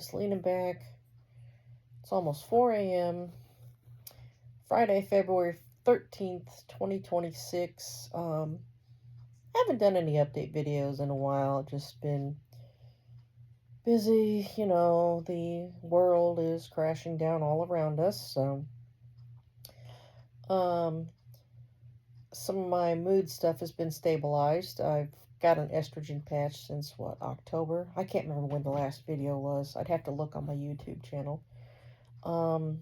just leaning back. It's almost 4 a.m. Friday, February 13th, 2026. Haven't done any update videos in a while. Just been busy. The world is crashing down all around us. So, um, some of my mood stuff has been stabilized. I've got an estrogen patch since what, October? I can't remember when the last video was. I'd have to look on my YouTube channel. Um,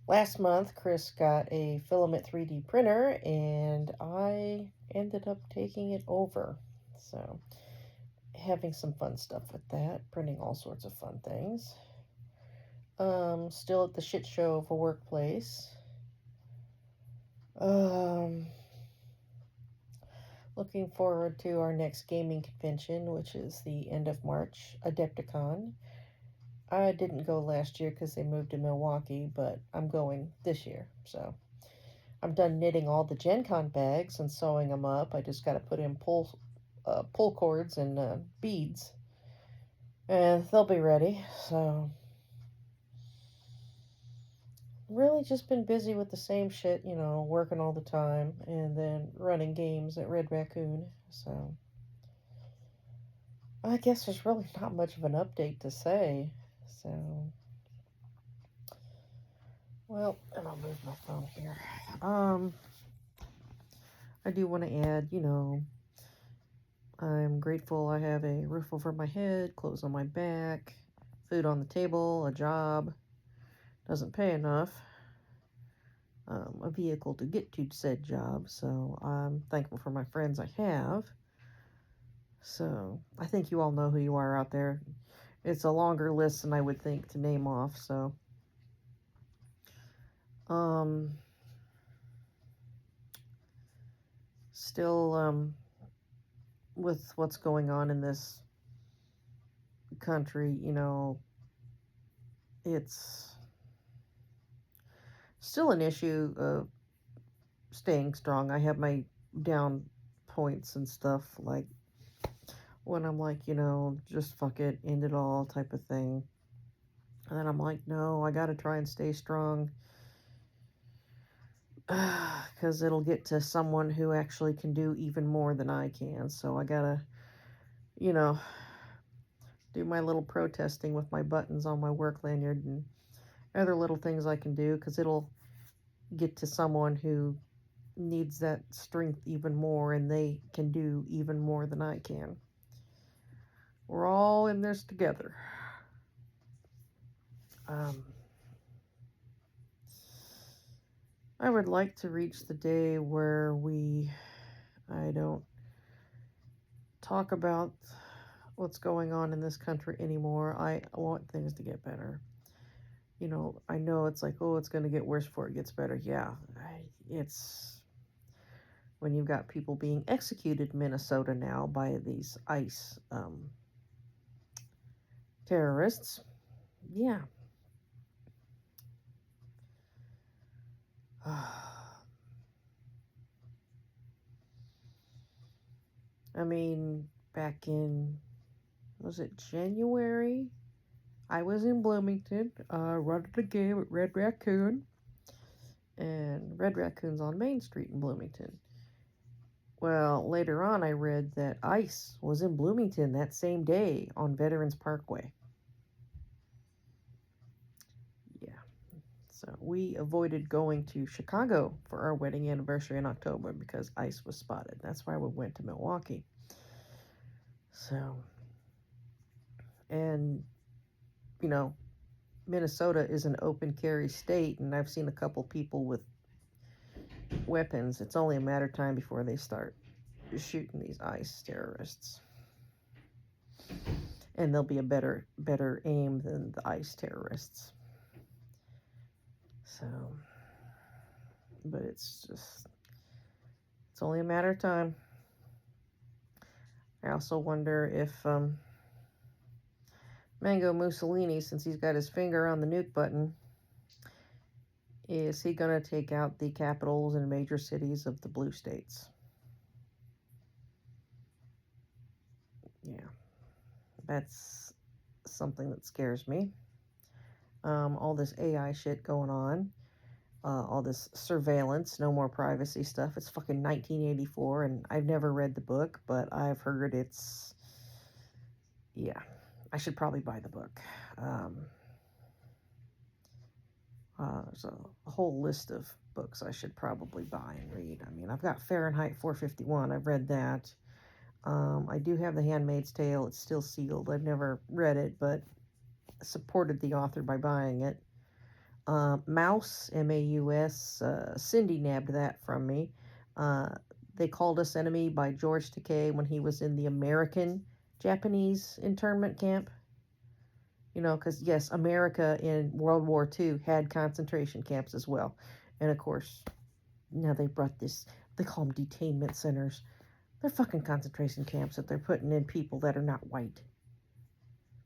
Last month, Chris got a filament 3D printer, and I ended up taking it over. So, having some fun stuff with that, printing all sorts of fun things. Still at the shit show of a workplace. Um, Looking forward to our next gaming convention, which is the end of March, Adepticon. I didn't go last year because they moved to Milwaukee, but I'm going this year. So I'm done knitting all the Gen Con bags and sewing them up. I just got to put in pull cords and beads, and they'll be ready. So really just been busy with the same shit, working all the time and then running games at Red Raccoon. So I guess there's really not much of an update to say. So, well, and I'll move my phone here. I do want to add, I'm grateful I have a roof over my head, clothes on my back, food on the table, a job. Doesn't pay enough. A vehicle to get to said job. So I'm thankful for my friends I have. So I think you all know who you are out there. It's a longer list than I would think to name off. So, still, with what's going on in this country, it's still an issue of staying strong. I have my down points and stuff, like when I'm like, just fuck it, end it all type of thing. And then I'm like, no, I gotta try and stay strong. Because it'll get to someone who actually can do even more than I can. So I gotta, you know, do my little protesting with my buttons on my work lanyard and other little things I can do, because it'll get to someone who needs that strength even more, and they can do even more than I can. We're all in this together. I would like to reach the day where I don't talk about what's going on in this country anymore. I want things to get better. I know it's like, oh, it's going to get worse before it gets better. Yeah, it's when you've got people being executed in Minnesota now by these ICE terrorists. Yeah. I mean, back in, was it January? I was in Bloomington, running a game at Red Raccoon, and Red Raccoon's on Main Street in Bloomington. Well, later on, I read that ICE was in Bloomington that same day on Veterans Parkway. Yeah. So we avoided going to Chicago for our wedding anniversary in October because ICE was spotted. That's why we went to Milwaukee. So, and, Minnesota is an open carry state, and I've seen a couple people with weapons. It's only a matter of time before they start shooting these ICE terrorists. And they'll be a better aim than the ICE terrorists. So, but it's only a matter of time. I also wonder if Mango Mussolini, since he's got his finger on the nuke button, is he going to take out the capitals and major cities of the blue states? Yeah. That's something that scares me. All this AI shit going on. All this surveillance, no more privacy stuff. It's fucking 1984, and I've never read the book, but I've heard it's, yeah, I should probably buy the book. There's a whole list of books I should probably buy and read. I mean, I've got Fahrenheit 451. I've read that. I do have The Handmaid's Tale. It's still sealed. I've never read it, but supported the author by buying it. Maus, M-A-U-S, Cindy nabbed that from me. They Called Us Enemy by George Takei when he was in the American Japanese internment camp. You know, because yes, America in World War II had concentration camps as well. And of course, now they brought this, they call them detainment centers. They're fucking concentration camps that they're putting in people that are not white.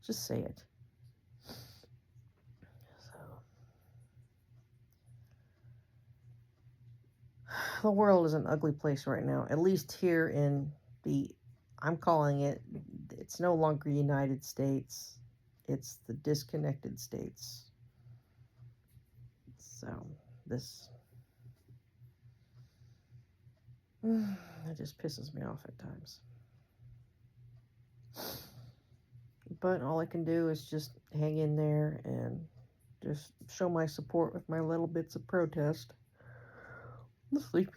Just say it. So, the world is an ugly place right now, at least here in the, I'm calling it, it's no longer United States, it's the disconnected states. So, this, it just pisses me off at times. But all I can do is just hang in there and just show my support with my little bits of protest. I'm sleepy.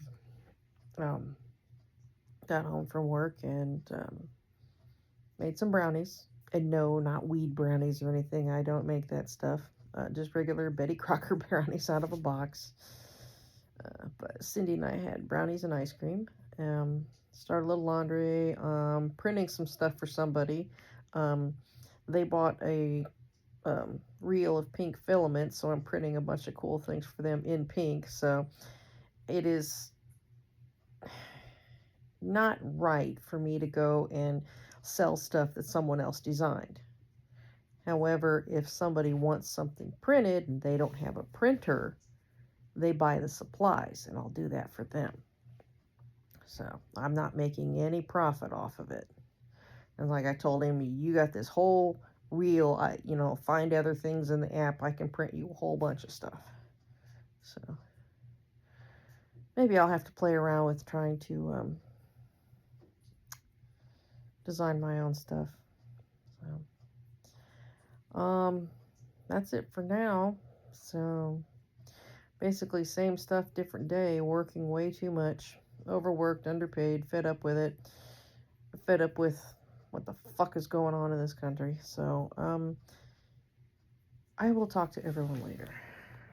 Got home from work and made some brownies. And no, not weed brownies or anything. I don't make that stuff. Just regular Betty Crocker brownies out of a box. But Cindy and I had brownies and ice cream. Started a little laundry. Printing some stuff for somebody. They bought a reel of pink filament, so I'm printing a bunch of cool things for them in pink. So it is not right for me to go and sell stuff that someone else designed. However, if somebody wants something printed and they don't have a printer, they buy the supplies, and I'll do that for them. So I'm not making any profit off of it. And like I told him, you got this whole reel, find other things in the app, I can print you a whole bunch of stuff. So maybe I'll have to play around with trying to design my own stuff. So that's it for now. So basically same stuff, different day, working way too much, overworked, underpaid, fed up with it, fed up with what the fuck is going on in this country. So I will talk to everyone later.